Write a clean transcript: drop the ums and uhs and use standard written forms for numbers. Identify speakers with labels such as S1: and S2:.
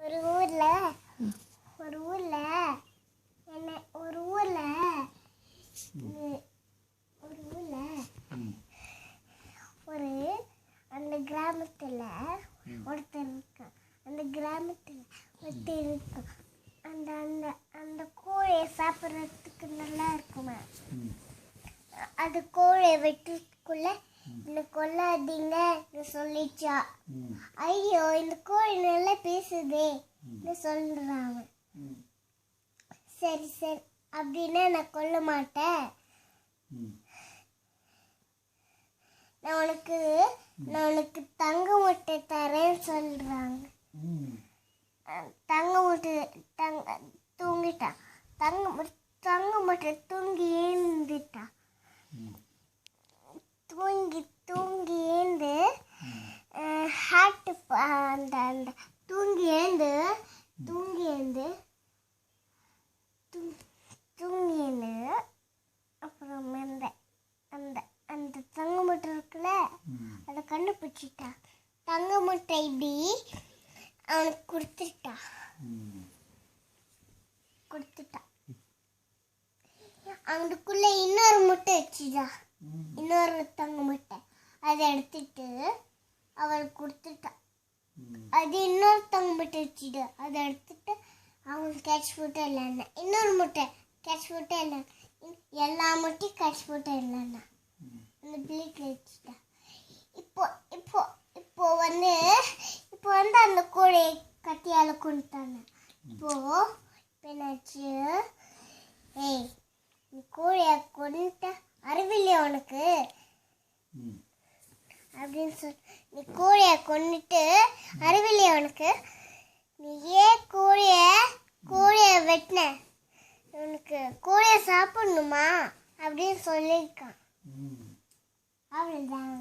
S1: ஒரு ஊர்ல ஒரு ஊர்ல என்ன ஒரு ஊர்ல ஒரு ஊர்ல ஒரு அந்த கிராமத்துல ஒருத்தர் இருக்கான். அந்த கிராமத்துல ஒருத்தர் இருக்கான். அந்த அந்த அந்த கோழியை சாப்பிட்றதுக்கு நல்லா இருக்குமா. அது கோழியை வெட்டுக்குள்ள இந்த கொல்லாதீங்க சொல்லிச்சா. ஐயோ இந்த கோழி நல்லா பேசுதே சொல்றாங்க. சரி சரி அப்படின்னா நான் கொல்ல மாட்டேன். நான் உனக்கு தங்க முட்டை தரேன்னு சொல்றாங்க. தங்க முட்டை தூங்கிட்டான். தங்க முட்டை தூங்கி ஏந்துட்டான். தூங்கி ஏந்து ஹார்ட் அந்த அந்த தூங்கி ஏந்து அப்புறம் அந்த அந்த அந்த தங்க முட்டை இருக்குல்ல அதை கண்டுபிடிச்சிட்டான். தங்க முட்டை இப்படி அவனுக்கு கொடுத்துட்டான். அவனுக்குள்ள இன்னொரு முட்டை வச்சுதா. இன்னொரு தங்க முட்டை அதை எடுத்துட்டு அவளுக்கு கொடுத்துட்டான். அது இன்னொரு தங்க முட்டை வச்சுடு அதை எடுத்துட்டு அவனுக்கு கேட்ச் போட்டே இல்லைன்னா இன்னொரு முட்டை கேட்ச் போட்டே இல்லை. எல்லா முட்டையும் கேட்ச் போட்டே இல்லைன்னா அந்த பிளேட்டில் வச்சுட்டான். இப்போ இப்போ இப்போ வந்து அந்த கோழியை கத்தியால் கொண்டுட்டாங்க. இப்போ என்னாச்சு, ஏய் நீ கோழியை கொண்டுட்ட அறிவில்லையா உனக்கு அப்படின்னு நீ கோழியை கொண்டுட்டு அறிவில்லையா உனக்கு, நீ ஏன் கோழியை வெட்டின, உனக்கு கோழியை சாப்பிடணுமா அப்படின்னு சொல்லியிருக்கான். அவ்வளோதான்.